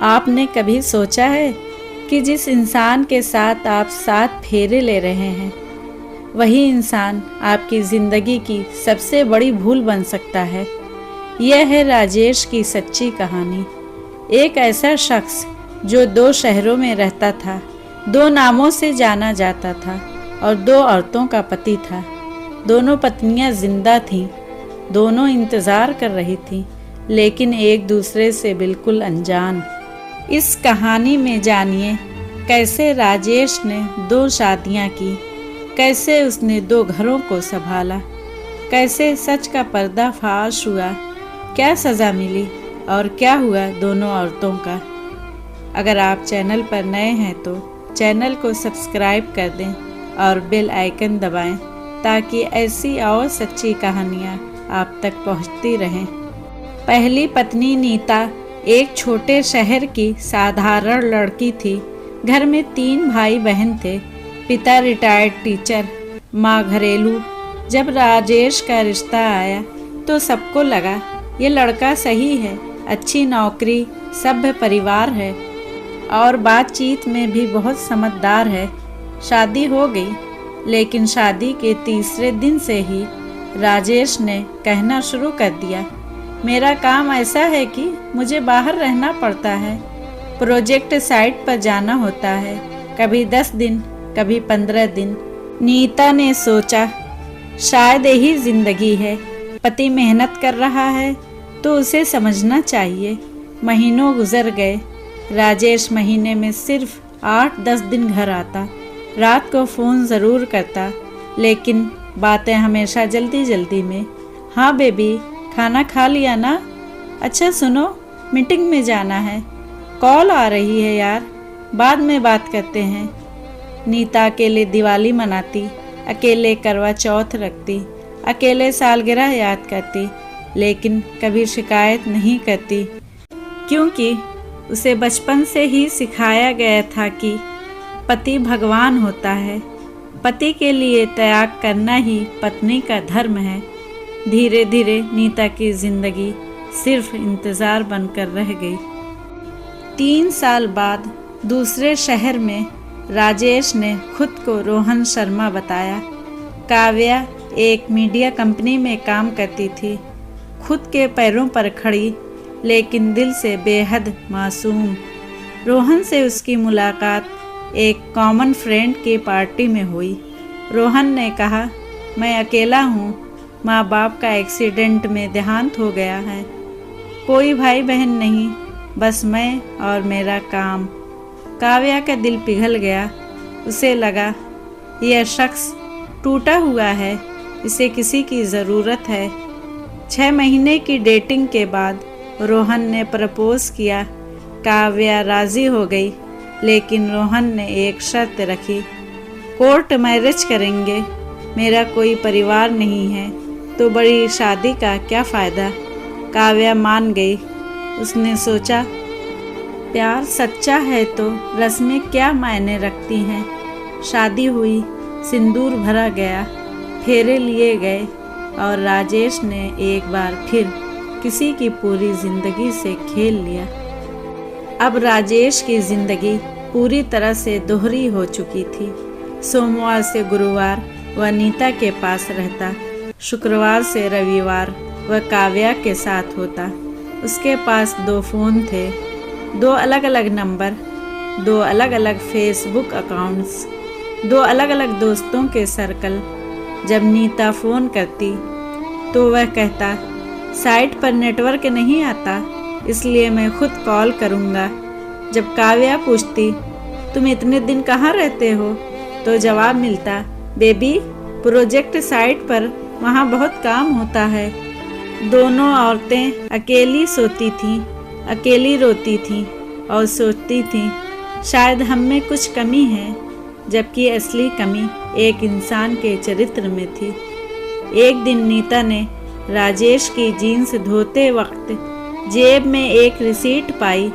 आपने कभी सोचा है कि जिस इंसान के साथ आप 7 फेरे ले रहे हैं, वही इंसान आपकी ज़िंदगी की सबसे बड़ी भूल बन सकता है। यह है राजेश की सच्ची कहानी। एक ऐसा शख्स जो 2 शहरों में रहता था, 2 नामों से जाना जाता था और 2 औरतों का पति था। दोनों पत्नियां जिंदा थीं, दोनों इंतज़ार कर रही थीं, लेकिन एक दूसरे से बिल्कुल अनजान। इस कहानी में जानिए कैसे राजेश ने 2 शादियां की, कैसे उसने 2 घरों को संभाला, कैसे सच का पर्दाफाश हुआ, क्या सज़ा मिली और क्या हुआ दोनों औरतों का। अगर आप चैनल पर नए हैं तो चैनल को सब्सक्राइब कर दें और बेल आइकन दबाएं ताकि ऐसी और सच्ची कहानियाँ आप तक पहुँचती रहें। पहली पत्नी नीता एक छोटे शहर की साधारण लड़की थी। घर में 3 भाई बहन थे, पिता रिटायर्ड टीचर, माँ घरेलू। जब राजेश का रिश्ता आया तो सबको लगा ये लड़का सही है, अच्छी नौकरी, सभ्य परिवार है और बातचीत में भी बहुत समझदार है। शादी हो गई, लेकिन शादी के तीसरे दिन से ही राजेश ने कहना शुरू कर दिया, मेरा काम ऐसा है कि मुझे बाहर रहना पड़ता है, प्रोजेक्ट साइट पर जाना होता है, कभी 10 दिन कभी 15 दिन। नीता ने सोचा शायद यही जिंदगी है, पति मेहनत कर रहा है तो उसे समझना चाहिए। महीनों गुजर गए। राजेश महीने में सिर्फ 8-10 दिन घर आता। रात को फ़ोन ज़रूर करता, लेकिन बातें हमेशा जल्दी जल्दी में। हाँ बेबी, खाना खा लिया ना? अच्छा सुनो, मीटिंग में जाना है, कॉल आ रही है यार, बाद में बात करते हैं। नीता अकेले दिवाली मनाती, अकेले करवा चौथ रखती, अकेले सालगिरह याद करती, लेकिन कभी शिकायत नहीं करती, क्योंकि उसे बचपन से ही सिखाया गया था कि पति भगवान होता है, पति के लिए त्याग करना ही पत्नी का धर्म है। धीरे धीरे नीता की जिंदगी सिर्फ इंतज़ार बनकर रह गई। 3 साल बाद दूसरे शहर में राजेश ने खुद को रोहन शर्मा बताया। काव्या एक मीडिया कंपनी में काम करती थी, खुद के पैरों पर खड़ी, लेकिन दिल से बेहद मासूम। रोहन से उसकी मुलाकात एक कॉमन फ्रेंड की पार्टी में हुई। रोहन ने कहा, मैं अकेला हूँ, माँ बाप का एक्सीडेंट में देहांत हो गया है, कोई भाई बहन नहीं, बस मैं और मेरा काम। काव्या का दिल पिघल गया। उसे लगा यह शख्स टूटा हुआ है, इसे किसी की ज़रूरत है। 6 महीने की डेटिंग के बाद रोहन ने प्रपोज किया। काव्या राज़ी हो गई, लेकिन रोहन ने एक शर्त रखी, कोर्ट मैरिज करेंगे, मेरा कोई परिवार नहीं है तो बड़ी शादी का क्या फ़ायदा। काव्या मान गई। उसने सोचा प्यार सच्चा है तो रस्में क्या मायने रखती हैं। शादी हुई, सिंदूर भरा गया, फेरे लिए गए और राजेश ने एक बार फिर किसी की पूरी ज़िंदगी से खेल लिया। अब राजेश की ज़िंदगी पूरी तरह से दोहरी हो चुकी थी। सोमवार से गुरुवार वह नीता के पास रहता, शुक्रवार से रविवार वह काव्या के साथ होता। उसके पास 2 फ़ोन थे, 2 अलग अलग नंबर, 2 अलग अलग फेसबुक अकाउंट्स, 2 अलग अलग दोस्तों के सर्कल। जब नीता फ़ोन करती तो वह कहता, साइट पर नेटवर्क नहीं आता, इसलिए मैं खुद कॉल करूँगा। जब काव्या पूछती, तुम इतने दिन कहाँ रहते हो, तो जवाब मिलता, बेबी प्रोजेक्ट साइट पर, वहाँ बहुत काम होता है। दोनों औरतें अकेली सोती थीं, अकेली रोती थीं और सोचती थीं शायद हम में कुछ कमी है, जबकि असली कमी एक इंसान के चरित्र में थी। एक दिन नीता ने राजेश की जीन्स धोते वक्त जेब में एक रिसीट पाई,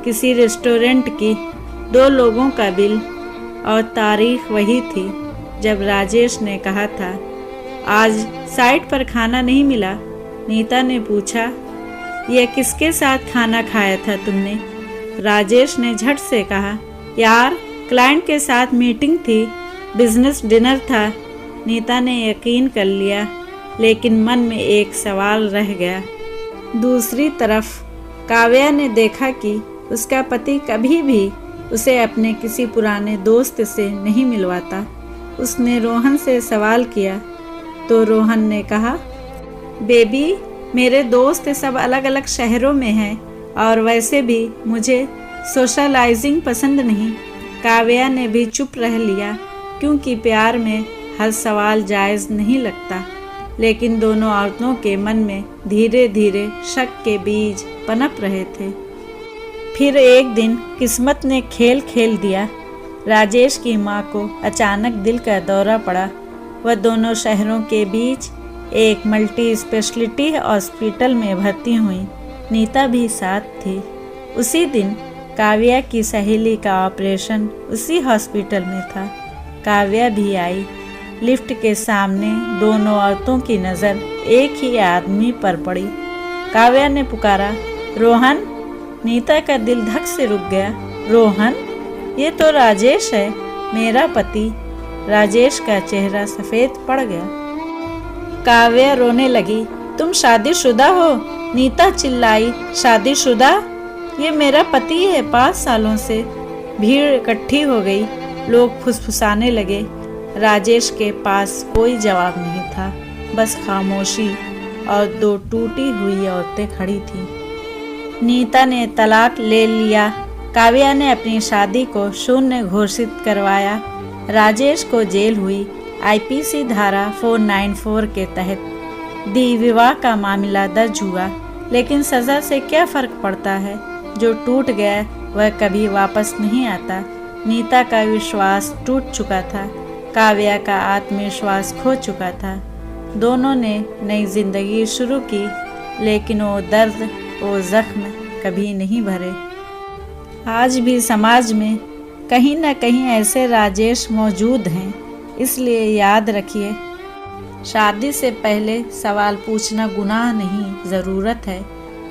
किसी रेस्टोरेंट की, 2 लोगों का बिल, और तारीख वही थी जब राजेश ने कहा था, आज साइट पर खाना नहीं मिला। नीता ने पूछा, यह किसके साथ खाना खाया था तुमने? राजेश ने झट से कहा, यार क्लाइंट के साथ मीटिंग थी, बिजनेस डिनर था। नीता ने यकीन कर लिया, लेकिन मन में एक सवाल रह गया। दूसरी तरफ काव्या ने देखा कि उसका पति कभी भी उसे अपने किसी पुराने दोस्त से नहीं मिलवाता। उसने रोहन से सवाल किया तो रोहन ने कहा, बेबी मेरे दोस्त सब अलग अलग शहरों में हैं और वैसे भी मुझे सोशलाइजिंग पसंद नहीं। काव्या ने भी चुप रह लिया, क्योंकि प्यार में हर सवाल जायज़ नहीं लगता। लेकिन दोनों औरतों के मन में धीरे धीरे शक के बीज पनप रहे थे। फिर एक दिन किस्मत ने खेल खेल दिया। राजेश की माँ को अचानक दिल का दौरा पड़ा। वह दोनों शहरों के बीच एक मल्टी स्पेशलिटी हॉस्पिटल में भर्ती हुई। नीता भी साथ थी। उसी दिन काव्या की सहेली का ऑपरेशन उसी हॉस्पिटल में था। काव्या भी आई। लिफ्ट के सामने दोनों औरतों की नज़र एक ही आदमी पर पड़ी। काव्या ने पुकारा, रोहन। नीता का दिल धक से रुक गया। रोहन? ये तो राजेश है, मेरा पति। राजेश का चेहरा सफ़ेद पड़ गया। काव्या रोने लगी। तुम शादीशुदा हो? नीता चिल्लाई। शादीशुदा? ये मेरा पति है 5 सालों से। भीड़ इकट्ठी हो गई। लोग फुसफुसाने लगे। राजेश के पास कोई जवाब नहीं था, बस खामोशी और 2 टूटी हुई औरतें खड़ी थीं। नीता ने तलाक ले लिया। काव्या ने अपनी शादी को शून्य घोषित करवाया। राजेश को जेल हुई। आईपीसी धारा 494 के तहत विवाह का मामला दर्ज हुआ। लेकिन सज़ा से क्या फ़र्क पड़ता है? जो टूट गया वह कभी वापस नहीं आता। नीता का विश्वास टूट चुका था। काव्या का आत्मविश्वास खो चुका था। दोनों ने नई जिंदगी शुरू की, लेकिन वो दर्द, वो जख्म कभी नहीं भरे। आज भी समाज में कहीं न कहीं ऐसे राजेश मौजूद हैं। इसलिए याद रखिए, शादी से पहले सवाल पूछना गुनाह नहीं, ज़रूरत है।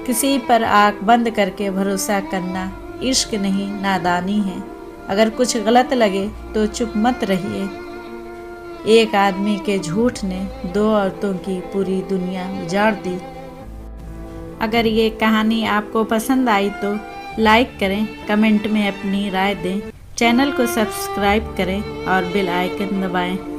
किसी पर आँख बंद करके भरोसा करना इश्क नहीं, नादानी है। अगर कुछ गलत लगे तो चुप मत रहिए। एक आदमी के झूठ ने 2 औरतों की पूरी दुनिया उजाड़ दी। अगर ये कहानी आपको पसंद आई तो लाइक करें, कमेंट में अपनी राय दें, चैनल को सब्सक्राइब करें और बेल आइकन दबाएं।